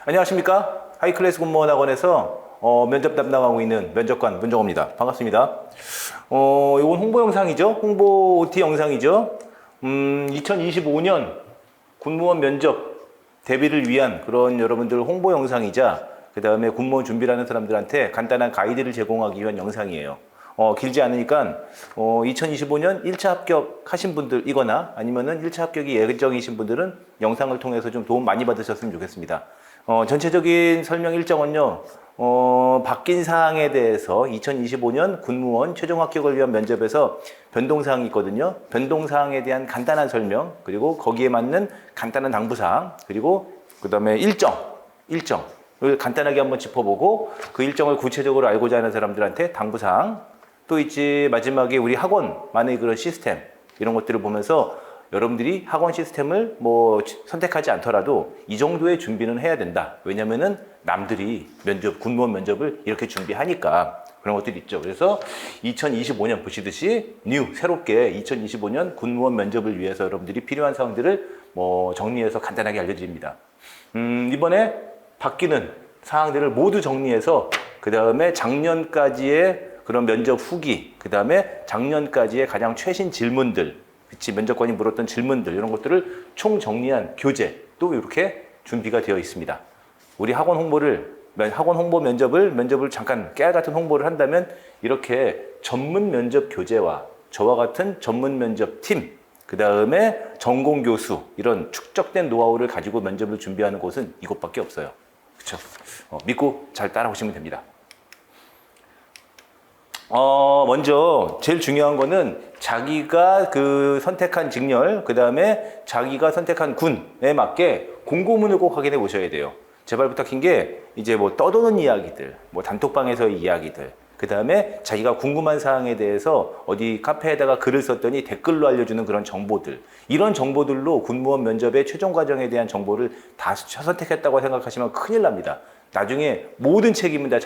안녕하십니까? 하이클래스 공무원 학원에서 면접 담당하고 있는 면접관 문정호입니다. 반갑습니다. 이건 홍보 영상이죠? 홍보 OT 영상이죠? 2025년 군무원 면접 대비를 위한 그런 여러분들 홍보 영상이자 그 다음에 군무원 준비를 하는 사람들한테 간단한 가이드를 제공하기 위한 영상이에요. 길지 않으니까 2025년 1차 합격하신 분들이거나 아니면은 1차 합격이 예정이신 분들은 영상을 통해서 좀 도움 많이 받으셨으면 좋겠습니다. 전체적인 설명 일정은요, 바뀐 사항에 대해서 2025년 군무원 최종 합격을 위한 면접에서 변동사항이 있거든요. 변동사항에 대한 간단한 설명, 그리고 거기에 맞는 간단한 당부사항, 그리고 그 다음에 일정을 간단하게 한번 짚어보고 그 일정을 구체적으로 알고자 하는 사람들한테 당부사항, 또 있지 마지막에 우리 학원만의 그런 시스템 이런 것들을 보면서 여러분들이 학원 시스템을 선택하지 않더라도 이 정도의 준비는 해야 된다. 왜냐면은 남들이 군무원 면접을 이렇게 준비하니까 그런 것들이 있죠. 그래서 2025년 보시듯이 새롭게 2025년 군무원 면접을 위해서 여러분들이 필요한 사항들을 정리해서 간단하게 알려드립니다. 이번에 바뀌는 사항들을 모두 정리해서 그 다음에 작년까지의 그런 면접 후기, 그 다음에 작년까지의 가장 최신 질문들, 면접관이 물었던 질문들 이런 것들을 총 정리한 교재도 이렇게 준비가 되어 있습니다. 우리 학원 홍보 면접을 잠깐 깨알 같은 홍보를 한다면 이렇게 전문 면접 교재와 저와 같은 전문 면접 팀, 그 다음에 전공 교수 이런 축적된 노하우를 가지고 면접을 준비하는 곳은 이곳밖에 없어요. 그렇죠? 믿고 잘 따라오시면 됩니다. 먼저 제일 중요한 거는 자기가 선택한 직렬, 그 다음에 자기가 선택한 군에 맞게 공고문을 꼭 확인해 보셔야 돼요. 제발 부탁인 게 이제 떠도는 이야기들, 단톡방에서의 이야기들, 그 다음에 자기가 궁금한 사항에 대해서 어디 카페에다가 글을 썼더니 댓글로 알려주는 그런 정보들, 이런 정보들로 군무원 면접의 최종 과정에 대한 정보를 다 선택했다고 생각하시면 큰일 납니다. 나중에 모든 책임은 다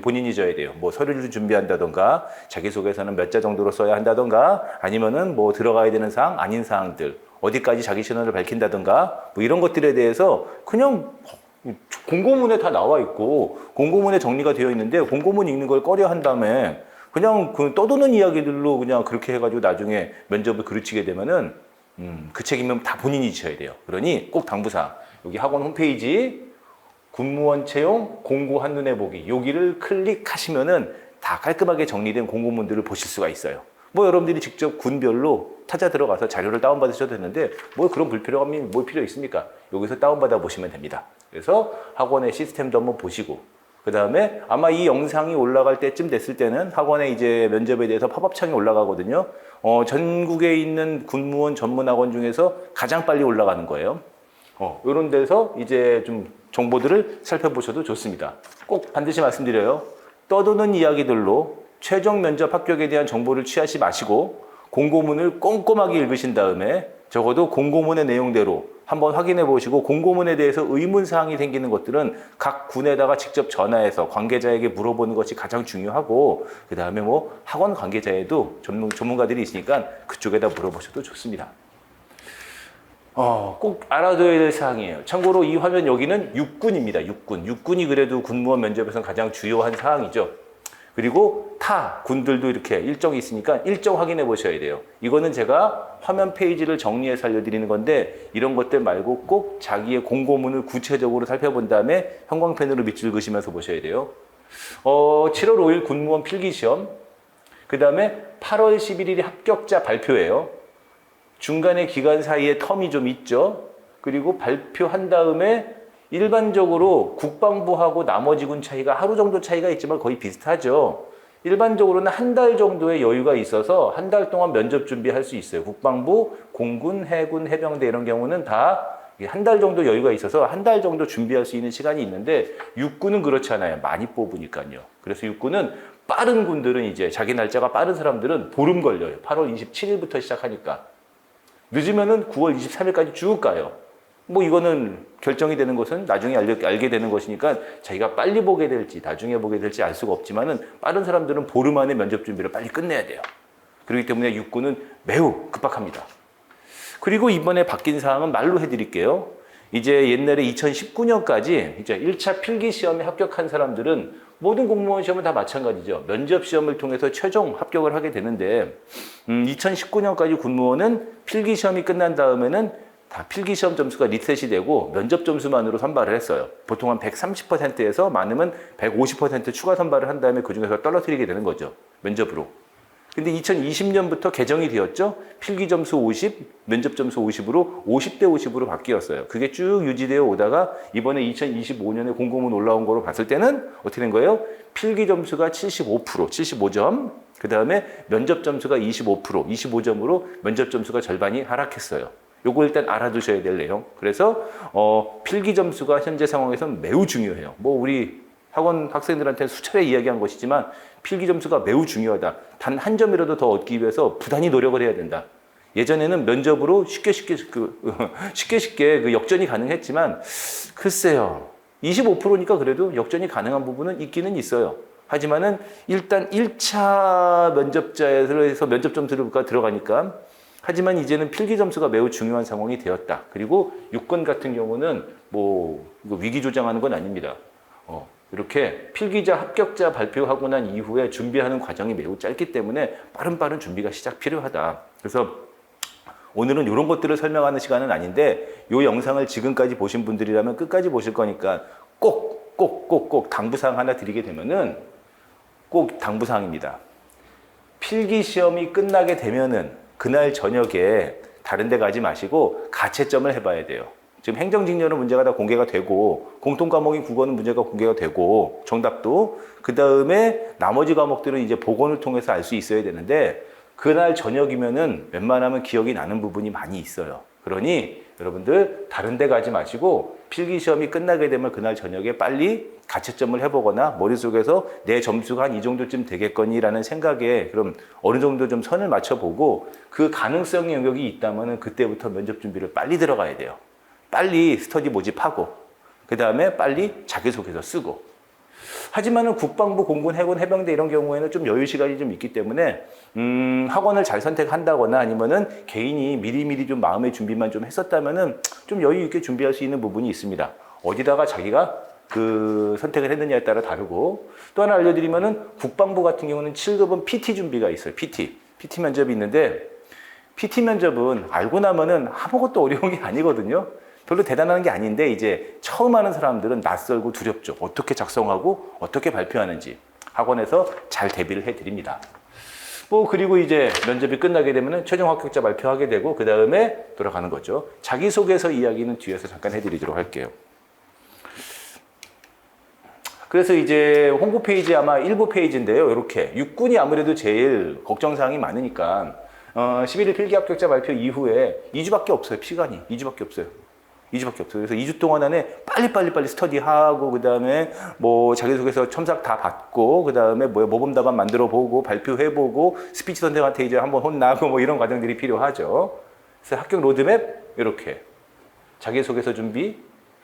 본인이 져야 돼요. 서류를 준비한다던가, 자기소개서는 몇 자 정도로 써야 한다던가, 아니면은 들어가야 되는 사항, 아닌 사항들, 어디까지 자기 신원을 밝힌다던가, 이런 것들에 대해서 그냥 공고문에 다 나와 있고, 공고문에 정리가 되어 있는데, 공고문 읽는 걸 꺼려 한 다음에, 그냥 떠도는 이야기들로 그냥 그렇게 해가지고 나중에 면접을 그르치게 되면은, 그 책임은 다 본인이 져야 돼요. 그러니 꼭 당부사항, 여기 학원 홈페이지, 군무원 채용 공고 한눈에 보기 여기를 클릭하시면은 다 깔끔하게 정리된 공고문들을 보실 수가 있어요. 여러분들이 직접 군별로 찾아 들어가서 자료를 다운받으셔도 되는데 그런 불필요함이 필요 있습니까? 여기서 다운받아 보시면 됩니다. 그래서 학원의 시스템도 한번 보시고 그 다음에 아마 이 영상이 올라갈 때쯤 됐을 때는 학원의 이제 면접에 대해서 팝업창이 올라가거든요. 전국에 있는 군무원 전문 학원 중에서 가장 빨리 올라가는 거예요. 이런 데서 이제 좀 정보들을 살펴보셔도 좋습니다. 꼭 반드시 말씀드려요. 떠도는 이야기들로 최종 면접 합격에 대한 정보를 취하지 마시고 공고문을 꼼꼼하게 읽으신 다음에 적어도 공고문의 내용대로 한번 확인해 보시고 공고문에 대해서 의문사항이 생기는 것들은 각 군에다가 직접 전화해서 관계자에게 물어보는 것이 가장 중요하고 그 다음에 학원 관계자에도 전문가들이 있으니까 그쪽에다 물어보셔도 좋습니다. 꼭 알아둬야 될 사항이에요. 참고로 이 화면 여기는 육군입니다. 육군이 그래도 군무원 면접에서는 가장 주요한 사항이죠. 그리고 타 군들도 이렇게 일정이 있으니까 일정 확인해 보셔야 돼요. 이거는 제가 화면 페이지를 정리해서 알려드리는 건데 이런 것들 말고 꼭 자기의 공고문을 구체적으로 살펴본 다음에 형광펜으로 밑줄 그시면서 보셔야 돼요. 7월 5일 군무원 필기시험, 그 다음에 8월 11일이 합격자 발표예요. 중간에 기간 사이에 텀이 좀 있죠. 그리고 발표한 다음에 일반적으로 국방부하고 나머지 군 차이가 하루 정도 차이가 있지만 거의 비슷하죠. 일반적으로는 한 달 정도의 여유가 있어서 한 달 동안 면접 준비할 수 있어요. 국방부, 공군, 해군, 해병대 이런 경우는 다 한 달 정도 여유가 있어서 한 달 정도 준비할 수 있는 시간이 있는데 육군은 그렇지 않아요. 많이 뽑으니까요. 그래서 육군은 빠른 군들은 이제 자기 날짜가 빠른 사람들은 보름 걸려요. 8월 27일부터 시작하니까. 늦으면은 9월 23일까지 쭉 가요. 이거는 결정이 되는 것은 나중에 알게 되는 것이니까 자기가 빨리 보게 될지 나중에 보게 될지 알 수가 없지만은 빠른 사람들은 보름 안에 면접 준비를 빨리 끝내야 돼요. 그렇기 때문에 육군은 매우 급박합니다. 그리고 이번에 바뀐 사항은 말로 해드릴게요. 이제 옛날에 2019년까지 이제 1차 필기 시험에 합격한 사람들은 모든 공무원 시험은 다 마찬가지죠. 면접 시험을 통해서 최종 합격을 하게 되는데 2019년까지 군무원은 필기 시험이 끝난 다음에는 다 필기 시험 점수가 리셋이 되고 면접 점수만으로 선발을 했어요. 보통 한 130%에서 많으면 150% 추가 선발을 한 다음에 그중에서 떨어뜨리게 되는 거죠. 면접으로. 근데 2020년부터 개정이 되었죠. 필기 점수 50, 면접 점수 50으로 50대 50으로 바뀌었어요. 그게 쭉 유지되어 오다가 이번에 2025년에 공고문 올라온 거로 봤을 때는 어떻게 된 거예요? 필기 점수가 75%, 75점. 그 다음에 면접 점수가 25%, 25점으로 면접 점수가 절반이 하락했어요. 요거 일단 알아두셔야 될 내용. 그래서 필기 점수가 현재 상황에서는 매우 중요해요. 뭐 우리 학원 학생들한테 수차례 이야기한 것이지만 필기 점수가 매우 중요하다. 단 한 점이라도 더 얻기 위해서 부단히 노력을 해야 된다. 예전에는 면접으로 쉽게 그 역전이 가능했지만 글쎄요. 25%니까 그래도 역전이 가능한 부분은 있기는 있어요. 하지만은 일단 1차 면접자에서 면접 점수가 들어가니까 하지만 이제는 필기 점수가 매우 중요한 상황이 되었다. 그리고 유권 같은 경우는 뭐 위기 조장하는 건 아닙니다. 이렇게 필기자 합격자 발표하고 난 이후에 준비하는 과정이 매우 짧기 때문에 빠른 준비가 필요하다. 그래서 오늘은 이런 것들을 설명하는 시간은 아닌데 이 영상을 지금까지 보신 분들이라면 끝까지 보실 거니까 꼭 당부사항 하나 드리게 되면은 꼭 당부사항입니다. 필기 시험이 끝나게 되면은 그날 저녁에 다른 데 가지 마시고 가채점을 해봐야 돼요. 지금 행정직렬은 문제가 다 공개가 되고 공통과목인 국어는 문제가 공개가 되고 정답도 그 다음에 나머지 과목들은 이제 복원을 통해서 알 수 있어야 되는데 그날 저녁이면은 웬만하면 기억이 나는 부분이 많이 있어요. 그러니 여러분들 다른 데 가지 마시고 필기시험이 끝나게 되면 그날 저녁에 빨리 가채점을 해보거나 머릿속에서 내 점수가 한 이 정도쯤 되겠거니라는 생각에 그럼 어느 정도 좀 선을 맞춰보고 그 가능성의 영역이 있다면 그때부터 면접 준비를 빨리 들어가야 돼요. 빨리 스터디 모집하고 그 다음에 빨리 자기소개서 쓰고 하지만은 국방부, 공군, 해군, 해병대 이런 경우에는 좀 여유 시간이 좀 있기 때문에 학원을 잘 선택한다거나 아니면은 개인이 미리미리 좀 마음의 준비만 좀 했었다면은 좀 여유 있게 준비할 수 있는 부분이 있습니다. 어디다가 자기가 그 선택을 했느냐에 따라 다르고 또 하나 알려드리면은 국방부 같은 경우는 7급은 PT 준비가 있어요. PT 면접이 있는데 PT 면접은 알고 나면은 아무것도 어려운 게 아니거든요. 별로 대단한 게 아닌데 이제 처음 하는 사람들은 낯설고 두렵죠. 어떻게 작성하고 어떻게 발표하는지 학원에서 잘 대비를 해드립니다. 뭐 그리고 이제 면접이 끝나게 되면 최종 합격자 발표하게 되고 그 다음에 돌아가는 거죠. 자기소개서 이야기는 뒤에서 잠깐 해드리도록 할게요. 그래서 이제 홍보 페이지 아마 1부 페이지인데요. 이렇게 육군이 아무래도 제일 걱정사항이 많으니까 11일 필기 합격자 발표 이후에 2주밖에 없어요. 시간이 2주밖에 없어요. 2주밖에 없어요. 그래서 2주 동안 안에 빨리 스터디하고 그 다음에 뭐 자기소개서 첨삭 다 받고 그 다음에 모범답안 만들어 보고 발표해 보고 스피치 선생한테 이제 한번 혼나고 뭐 이런 과정들이 필요하죠. 그래서 합격 로드맵 이렇게 자기소개서 준비,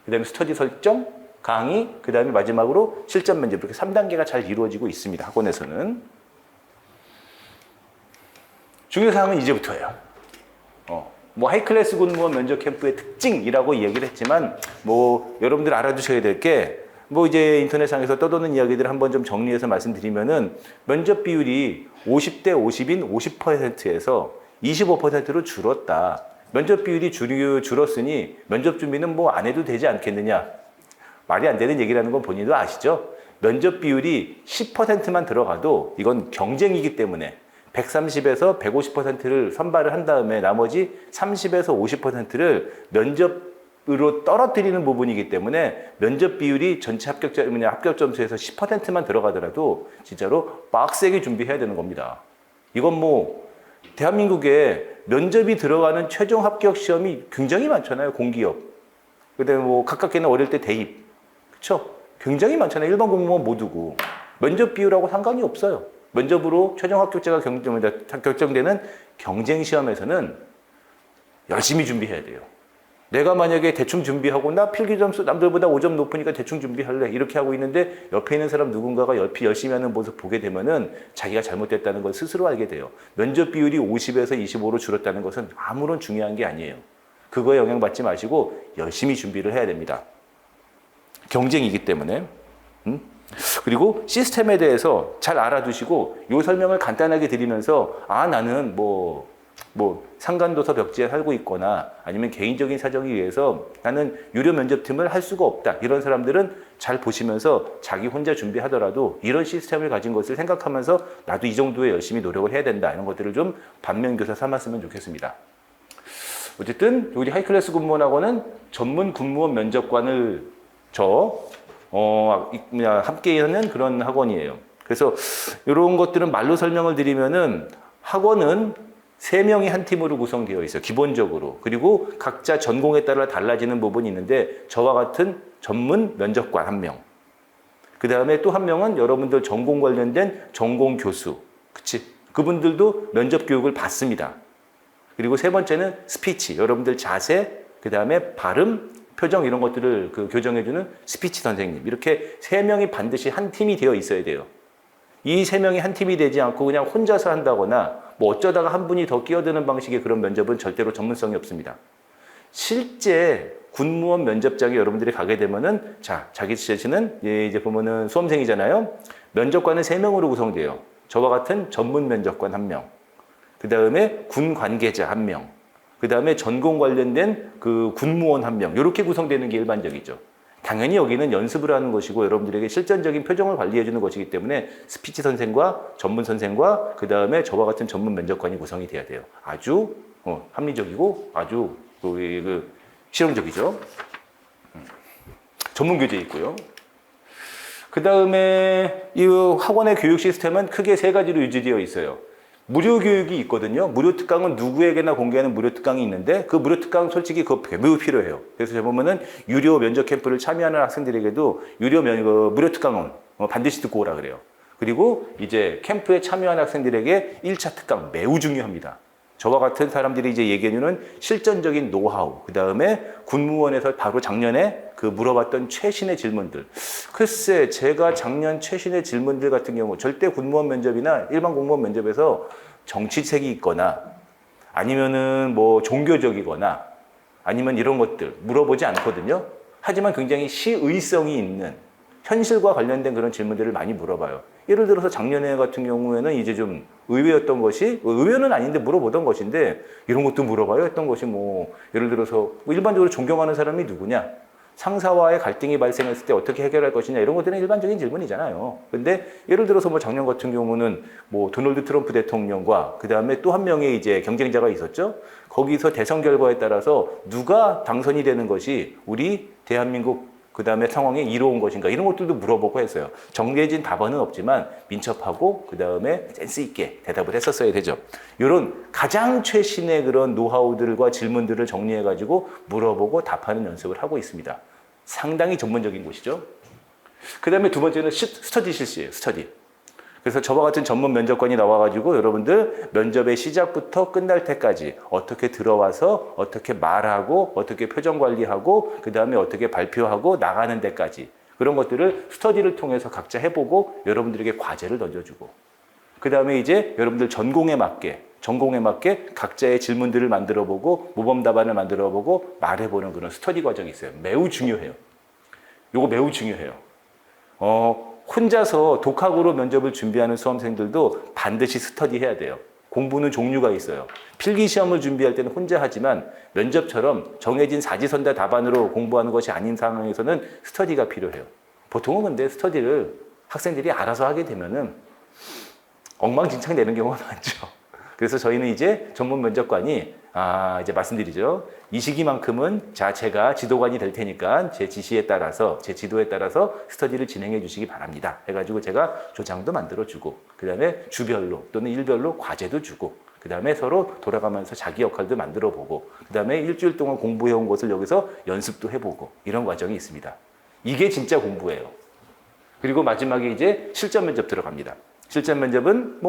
그 다음에 스터디 설정, 강의, 그 다음에 마지막으로 실전 면접 이렇게 3단계가 잘 이루어지고 있습니다. 학원에서는. 중요사항은 이제부터예요. 뭐 하이클래스 군무원 면접 캠프의 특징이라고 이야기를 했지만 뭐 여러분들 알아두셔야 될 게 뭐 이제 인터넷상에서 떠도는 이야기들을 한번 좀 정리해서 말씀드리면은 면접 비율이 50대 50인 50%에서 25%로 줄었다. 면접 비율이 줄었으니 면접 준비는 뭐 안 해도 되지 않겠느냐. 말이 안 되는 얘기라는 건 본인도 아시죠? 면접 비율이 10%만 들어가도 이건 경쟁이기 때문에 130에서 150%를 선발을 한 다음에 나머지 30에서 50%를 면접으로 떨어뜨리는 부분이기 때문에 면접 비율이 전체 합격 점수에서 10%만 들어가더라도 진짜로 빡세게 준비해야 되는 겁니다. 이건 뭐 대한민국에 면접이 들어가는 최종 합격 시험이 굉장히 많잖아요. 공기업. 그다음에 뭐 가깝게는 어릴 때 대입. 그렇죠? 굉장히 많잖아요. 일반 공무원 모두고. 면접 비율하고 상관이 없어요. 면접으로 최종 합격자가 결정되는 경쟁 시험에서는 열심히 준비해야 돼요. 내가 만약에 대충 준비하고 나 필기 점수 남들보다 5점 높으니까 대충 준비할래 이렇게 하고 있는데 옆에 있는 사람 누군가가 열심히 하는 모습 보게 되면은 자기가 잘못됐다는 걸 스스로 알게 돼요. 면접 비율이 50에서 25로 줄었다는 것은 아무런 중요한 게 아니에요. 그거에 영향받지 마시고 열심히 준비를 해야 됩니다. 경쟁이기 때문에. 그리고 시스템에 대해서 잘 알아두시고 이 설명을 간단하게 드리면서 나는 뭐 상간도서 벽지에 살고 있거나 아니면 개인적인 사정에 의해서 나는 유료 면접팀을 할 수가 없다. 이런 사람들은 잘 보시면서 자기 혼자 준비하더라도 이런 시스템을 가진 것을 생각하면서 나도 이 정도에 열심히 노력을 해야 된다. 이런 것들을 좀 반면교사 삼았으면 좋겠습니다. 어쨌든 우리 하이클래스 군무원학원은 전문 군무원 면접관을 함께 하는 그런 학원이에요. 그래서 이런 것들은 말로 설명을 드리면은 학원은 3명이 한 팀으로 구성되어 있어요. 기본적으로. 그리고 각자 전공에 따라 달라지는 부분이 있는데 저와 같은 전문 면접관 1명. 그 다음에 또 1명은 여러분들 전공 관련된 전공 교수. 그분들도 면접 교육을 받습니다. 그리고 3번째는 스피치. 여러분들 자세, 그 다음에 발음, 표정 이런 것들을 교정해주는 스피치 선생님. 이렇게 3명이 반드시 한 팀이 되어 있어야 돼요. 이 3명이 한 팀이 되지 않고 그냥 혼자서 한다거나 어쩌다가 한 분이 더 끼어드는 방식의 그런 면접은 절대로 전문성이 없습니다. 실제 군무원 면접장에 여러분들이 가게 되면은 자기 자신은 이제 보면은 수험생이잖아요. 면접관은 3명으로 구성돼요. 저와 같은 전문 면접관 1명. 그 다음에 군 관계자 1명. 그 다음에 전공 관련된 군무원 1명. 이렇게 구성되는 게 일반적이죠. 당연히 여기는 연습을 하는 것이고 여러분들에게 실전적인 표정을 관리해 주는 것이기 때문에 스피치 선생과 전문 선생과 그 다음에 저와 같은 전문 면접관이 구성이 돼야 돼요. 아주 합리적이고 아주 실용적이죠. 전문 교재 있고요. 그 다음에 이 학원의 교육 시스템은 크게 3가지로 유지되어 있어요. 무료 교육이 있거든요. 무료 특강은 누구에게나 공개하는 무료 특강이 있는데 그 무료 특강 솔직히 그거 매우 필요해요. 그래서 제가 보면은 유료 면접 캠프를 참여하는 학생들에게도 무료 특강은 반드시 듣고 오라 그래요. 그리고 이제 캠프에 참여하는 학생들에게 1차 특강 매우 중요합니다. 저와 같은 사람들이 이제 얘기해주는 실전적인 노하우, 그 다음에 군무원에서 바로 작년에 물어봤던 최신의 질문들. 글쎄, 제가 작년 최신의 질문들 같은 경우 절대 군무원 면접이나 일반 공무원 면접에서 정치색이 있거나 아니면은 종교적이거나 아니면 이런 것들 물어보지 않거든요. 하지만 굉장히 시의성이 있는 현실과 관련된 그런 질문들을 많이 물어봐요. 예를 들어서 작년에 같은 경우에는 이제 좀 의외였던 것이, 의외는 아닌데 물어보던 것인데 이런 것도 물어봐요. 했던 것이 예를 들어서 일반적으로 존경하는 사람이 누구냐? 상사와의 갈등이 발생했을 때 어떻게 해결할 것이냐? 이런 것들은 일반적인 질문이잖아요. 근데 예를 들어서 작년 같은 경우는 도널드 트럼프 대통령과 그 다음에 또 1명의 이제 경쟁자가 있었죠. 거기서 대선 결과에 따라서 누가 당선이 되는 것이 우리 대한민국 그 다음에 상황에 이로운 것인가 이런 것들도 물어보고 했어요. 정해진 답안은 없지만 민첩하고 그 다음에 센스 있게 대답을 했었어야 되죠. 이런 가장 최신의 그런 노하우들과 질문들을 정리해가지고 물어보고 답하는 연습을 하고 있습니다. 상당히 전문적인 곳이죠. 그 다음에 2번째는 스터디 실시예요. 스터디. 그래서 저와 같은 전문 면접관이 나와가지고 여러분들 면접의 시작부터 끝날 때까지 어떻게 들어와서 어떻게 말하고 어떻게 표정 관리하고 그 다음에 어떻게 발표하고 나가는 데까지 그런 것들을 스터디를 통해서 각자 해보고 여러분들에게 과제를 던져주고 그 다음에 이제 여러분들 전공에 맞게 각자의 질문들을 만들어보고 모범 답안을 만들어보고 말해보는 그런 스터디 과정이 있어요. 매우 중요해요. 요거 매우 중요해요. 혼자서 독학으로 면접을 준비하는 수험생들도 반드시 스터디 해야 돼요. 공부는 종류가 있어요. 필기시험을 준비할 때는 혼자 하지만 면접처럼 정해진 사지선다 답안으로 공부하는 것이 아닌 상황에서는 스터디가 필요해요. 보통은 근데 스터디를 학생들이 알아서 하게 되면은 엉망진창 되는 경우가 많죠. 그래서 저희는 이제 전문 면접관이 이제 말씀드리죠. 이 시기만큼은 제가 지도관이 될 테니까 제 지시에 따라서 제 지도에 따라서 스터디를 진행해 주시기 바랍니다. 해가지고 제가 조장도 만들어주고 그 다음에 주별로 또는 일별로 과제도 주고 그 다음에 서로 돌아가면서 자기 역할도 만들어보고 그 다음에 일주일 동안 공부해온 것을 여기서 연습도 해보고 이런 과정이 있습니다. 이게 진짜 공부예요. 그리고 마지막에 이제 실전 면접 들어갑니다. 실전 면접은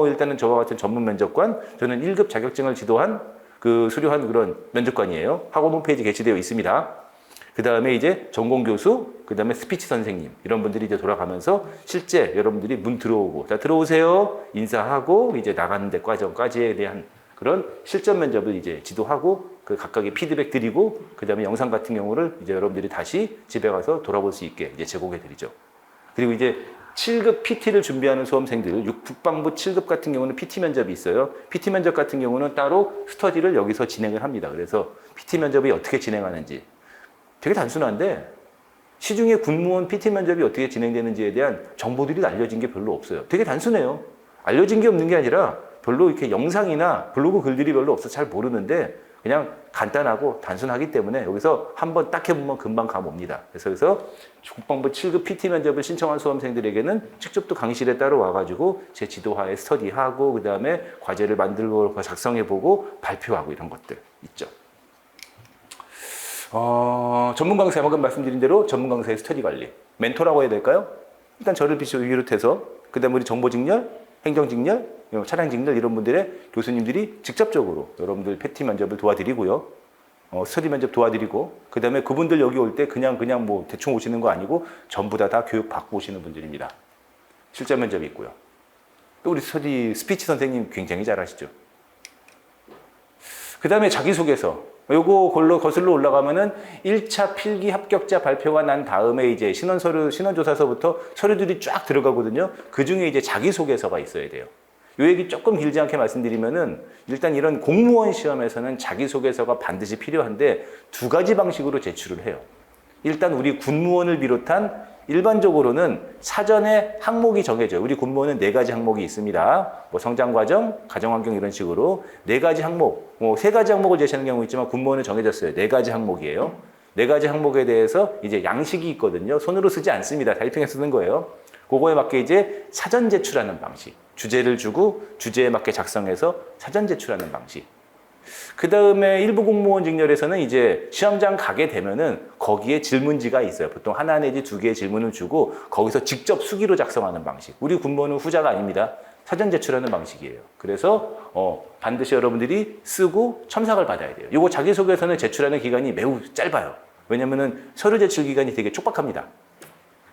일단은 저와 같은 전문 면접관, 저는 1급 자격증을 지도한 수료한 그런 면접관이에요. 학원 홈페이지 게시되어 있습니다. 그 다음에 이제 전공 교수, 그 다음에 스피치 선생님 이런 분들이 이제 돌아가면서 실제 여러분들이 문 들어오고 자 들어오세요 인사하고 이제 나가는 데 과정까지에 대한 그런 실전 면접을 이제 지도하고 그 각각의 피드백 드리고 그다음에 영상 같은 경우를 이제 여러분들이 다시 집에 가서 돌아볼 수 있게 이제 제공해 드리죠. 그리고 이제 7급 PT를 준비하는 수험생들, 국방부 7급 같은 경우는 PT 면접이 있어요. PT 면접 같은 경우는 따로 스터디를 여기서 진행을 합니다. 그래서 PT 면접이 어떻게 진행하는지 되게 단순한데 시중에 군무원 PT 면접이 어떻게 진행되는지에 대한 정보들이 알려진 게 별로 없어요. 되게 단순해요. 알려진 게 없는 게 아니라 별로 이렇게 영상이나 블로그 글들이 별로 없어서 잘 모르는데 그냥 간단하고 단순하기 때문에 여기서 한번 딱 해보면 금방 감옵니다. 그래서 국방부 7급 PT 면접을 신청한 수험생들에게는 직접 또 강의실에 따로 와가지고 제 지도하에 스터디하고 그 다음에 과제를 만들고 작성해보고 발표하고 이런 것들 있죠. 전문 강사, 방금 말씀드린 대로 전문 강사의 스터디 관리. 멘토라고 해야 될까요? 일단 저를 비롯해서 그 다음에 우리 정보직렬, 행정직렬, 차량직렬 이런 분들의 교수님들이 직접적으로 여러분들 PT 면접을 도와드리고요. 스터디 면접 도와드리고 그 다음에 그분들 여기 올 때 그냥 뭐 대충 오시는 거 아니고 전부 다 교육 받고 오시는 분들입니다. 실전 면접이 있고요. 또 우리 스피치 선생님 굉장히 잘하시죠. 그 다음에 자기소개서. 요거 거슬러 올라가면은 1차 필기 합격자 발표가 난 다음에 이제 신원조사서부터 서류들이 쫙 들어가거든요. 그 중에 이제 자기소개서가 있어야 돼요. 요 얘기 조금 길지 않게 말씀드리면은 일단 이런 공무원 시험에서는 자기소개서가 반드시 필요한데 두 가지 방식으로 제출을 해요. 일단 우리 군무원을 비롯한 일반적으로는 사전에 항목이 정해져요. 우리 군무원은 4가지 항목이 있습니다. 뭐 성장과정, 가정환경 이런 식으로 4가지 항목, 뭐 3가지 항목을 제시하는 경우 있지만 군무원은 정해졌어요. 4가지 항목이에요. 4가지 항목에 대해서 이제 양식이 있거든요. 손으로 쓰지 않습니다. 타이핑해 쓰는 거예요. 그거에 맞게 이제 사전 제출하는 방식. 주제를 주고 주제에 맞게 작성해서 사전 제출하는 방식. 그 다음에 일부 공무원 직렬에서는 이제 시험장 가게 되면은 거기에 질문지가 있어요. 보통 하나 내지 2개의 질문을 주고 거기서 직접 수기로 작성하는 방식. 우리 군무원은 후자가 아닙니다. 사전 제출하는 방식이에요. 그래서 반드시 여러분들이 쓰고 첨삭을 받아야 돼요. 이거 자기소개서는 제출하는 기간이 매우 짧아요. 왜냐면은 서류 제출 기간이 되게 촉박합니다.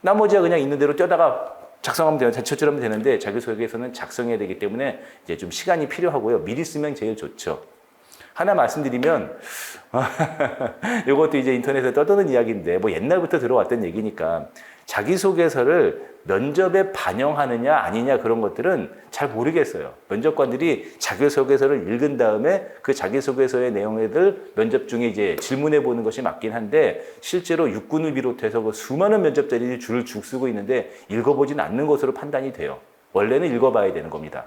나머지가 그냥 있는 대로 떼다가 작성하면 돼요. 제출하면 되는데 자기소개서는 작성해야 되기 때문에 이제 좀 시간이 필요하고요. 미리 쓰면 제일 좋죠. 하나 말씀드리면 이것도 이제 인터넷에 떠도는 이야기인데 뭐 옛날부터 들어왔던 얘기니까 자기소개서를 면접에 반영하느냐 아니냐 그런 것들은 잘 모르겠어요. 면접관들이 자기소개서를 읽은 다음에 그 자기소개서의 내용들 면접 중에 이제 질문해 보는 것이 맞긴 한데 실제로 육군을 비롯해서 그 수많은 면접자들이 줄을 쭉 쓰고 있는데 읽어보진 않는 것으로 판단이 돼요. 원래는 읽어봐야 되는 겁니다.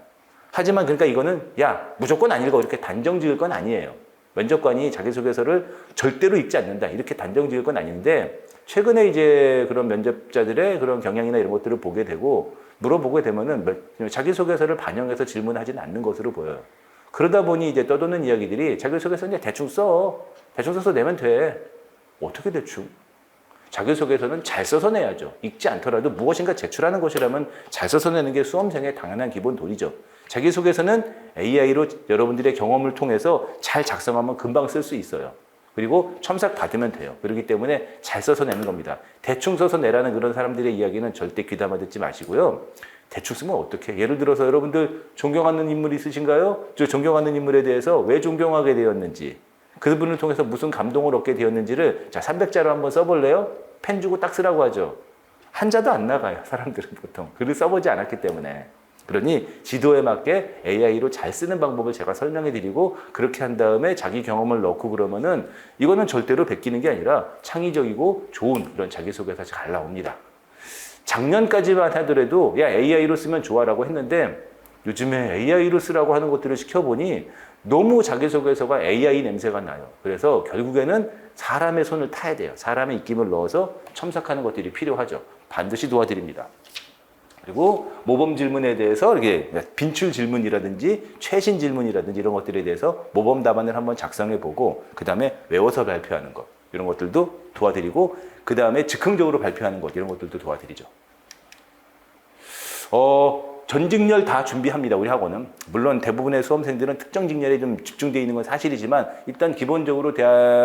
하지만 그러니까 이거는 야 무조건 안 읽어 이렇게 단정 지을 건 아니에요. 면접관이 자기소개서를 절대로 읽지 않는다 이렇게 단정 지을 건 아닌데 최근에 이제 그런 면접자들의 그런 경향이나 이런 것들을 보게 되고 물어보게 되면은 자기소개서를 반영해서 질문하지는 않는 것으로 보여요. 그러다 보니 이제 떠도는 이야기들이 자기소개서 그냥 대충 써서 내면 돼. 어떻게 대충? 자기소개서는 잘 써서 내야죠. 읽지 않더라도 무엇인가 제출하는 것이라면 잘 써서 내는 게 수험생의 당연한 기본 도리죠. 자기소개서는 AI로 여러분들의 경험을 통해서 잘 작성하면 금방 쓸 수 있어요. 그리고 첨삭 받으면 돼요. 그렇기 때문에 잘 써서 내는 겁니다. 대충 써서 내라는 그런 사람들의 이야기는 절대 귀담아 듣지 마시고요. 대충 쓰면 어떡해? 예를 들어서 여러분들 존경하는 인물 있으신가요? 저 존경하는 인물에 대해서 왜 존경하게 되었는지 그분을 통해서 무슨 감동을 얻게 되었는지를 자 300자로 한번 써볼래요? 펜 주고 딱 쓰라고 하죠. 한자도 안 나가요. 사람들은 보통. 글을 써보지 않았기 때문에. 그러니 지도에 맞게 AI로 잘 쓰는 방법을 제가 설명해 드리고 그렇게 한 다음에 자기 경험을 넣고 그러면은 이거는 절대로 베끼는 게 아니라 창의적이고 좋은 이런 자기소개서 잘 나옵니다. 작년까지만 하더라도 야 AI로 쓰면 좋아라고 했는데 요즘에 AI로 쓰라고 하는 것들을 시켜보니 너무 자기소개서가 AI 냄새가 나요. 그래서 결국에는 사람의 손을 타야 돼요. 사람의 입김을 넣어서 첨삭하는 것들이 필요하죠. 반드시 도와드립니다. 그리고 모범 질문에 대해서 이렇게 빈출 질문이라든지 최신 질문이라든지 이런 것들에 대해서 모범 답안을 한번 작성해 보고 그 다음에 외워서 발표하는 것 이런 것들도 도와드리고 그 다음에 즉흥적으로 발표하는 것 이런 것들도 도와드리죠. 전 직렬 다 준비합니다. 우리 학원은. 물론 대부분의 수험생들은 특정 직렬에 좀 집중되어 있는 건 사실이지만 일단 기본적으로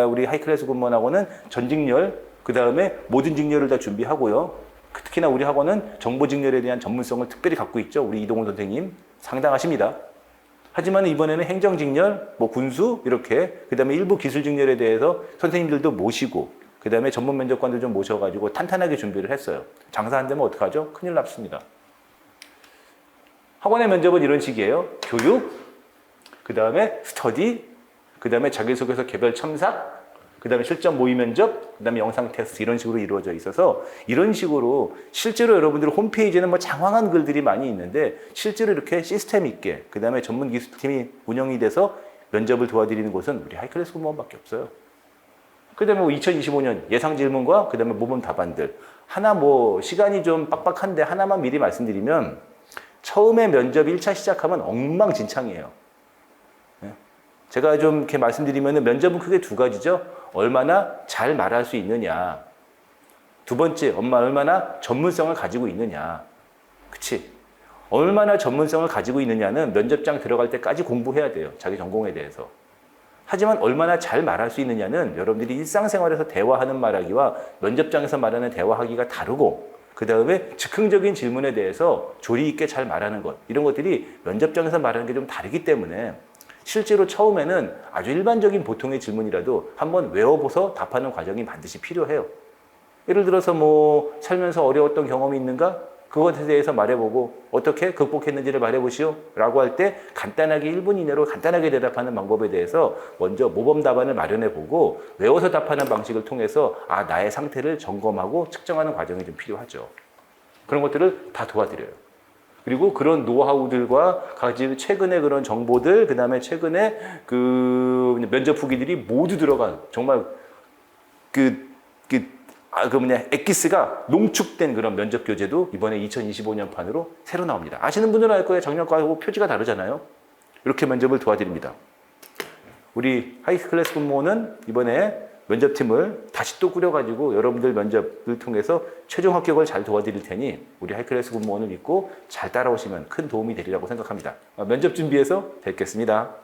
우리 하이클래스 군무원 학원은 전 직렬 그 다음에 모든 직렬을 다 준비하고요. 특히나 우리 학원은 정보 직렬에 대한 전문성을 특별히 갖고 있죠. 우리 이동훈 선생님 상당하십니다. 하지만 이번에는 행정직렬, 뭐 군수 이렇게 그다음에 일부 기술직렬에 대해서 선생님들도 모시고 그다음에 전문 면접관들 좀 모셔가지고 탄탄하게 준비를 했어요. 장사 안 되면 어떡하죠? 큰일 났습니다. 학원의 면접은 이런 식이에요. 교육, 그다음에 스터디, 그다음에 자기소개서 개별 첨삭, 그다음에 실전 모의 면접, 그다음에 영상 테스트 이런 식으로 이루어져 있어서 이런 식으로 실제로 여러분들 홈페이지에는 뭐 장황한 글들이 많이 있는데 실제로 이렇게 시스템 있게 그다음에 전문 기술팀이 운영이 돼서 면접을 도와드리는 곳은 우리 하이클래스 공무원밖에 없어요. 그다음에 2025년 예상 질문과 그다음에 모범 답안들 하나 뭐 시간이 좀 빡빡한데 하나만 미리 말씀드리면 처음에 면접 1차 시작하면 엉망진창이에요. 제가 좀 이렇게 말씀드리면 면접은 크게 두 가지죠. 얼마나 잘 말할 수 있느냐. 두 번째, 얼마나 전문성을 가지고 있느냐. 그치? 얼마나 전문성을 가지고 있느냐는 면접장 들어갈 때까지 공부해야 돼요. 자기 전공에 대해서. 하지만 얼마나 잘 말할 수 있느냐는 여러분들이 일상생활에서 대화하는 말하기와 면접장에서 말하는 대화하기가 다르고 그 다음에 즉흥적인 질문에 대해서 조리 있게 잘 말하는 것. 이런 것들이 면접장에서 말하는 게 좀 다르기 때문에 실제로 처음에는 아주 일반적인 보통의 질문이라도 한번 외워보서 답하는 과정이 반드시 필요해요. 예를 들어서 뭐 살면서 어려웠던 경험이 있는가? 그것에 대해서 말해보고 어떻게 극복했는지를 말해보시오 라고 할 때 간단하게 1분 이내로 간단하게 대답하는 방법에 대해서 먼저 모범 답안을 마련해보고 외워서 답하는 방식을 통해서 나의 상태를 점검하고 측정하는 과정이 좀 필요하죠. 그런 것들을 다 도와드려요. 그리고 그런 노하우들과 가진 최근의 그런 정보들, 그 다음에 최근에 그 면접 후기들이 모두 들어간 정말 엑기스가 농축된 그런 면접 교재도 이번에 2025년 판으로 새로 나옵니다. 아시는 분들은 알 거예요. 작년과하고 표지가 다르잖아요. 이렇게 면접을 도와드립니다. 우리 하이클래스 공무원은 이번에 면접팀을 다시 또 꾸려가지고 여러분들 면접을 통해서 최종 합격을 잘 도와드릴 테니 우리 하이클래스 공무원을 믿고 잘 따라오시면 큰 도움이 되리라고 생각합니다. 면접 준비해서 뵙겠습니다.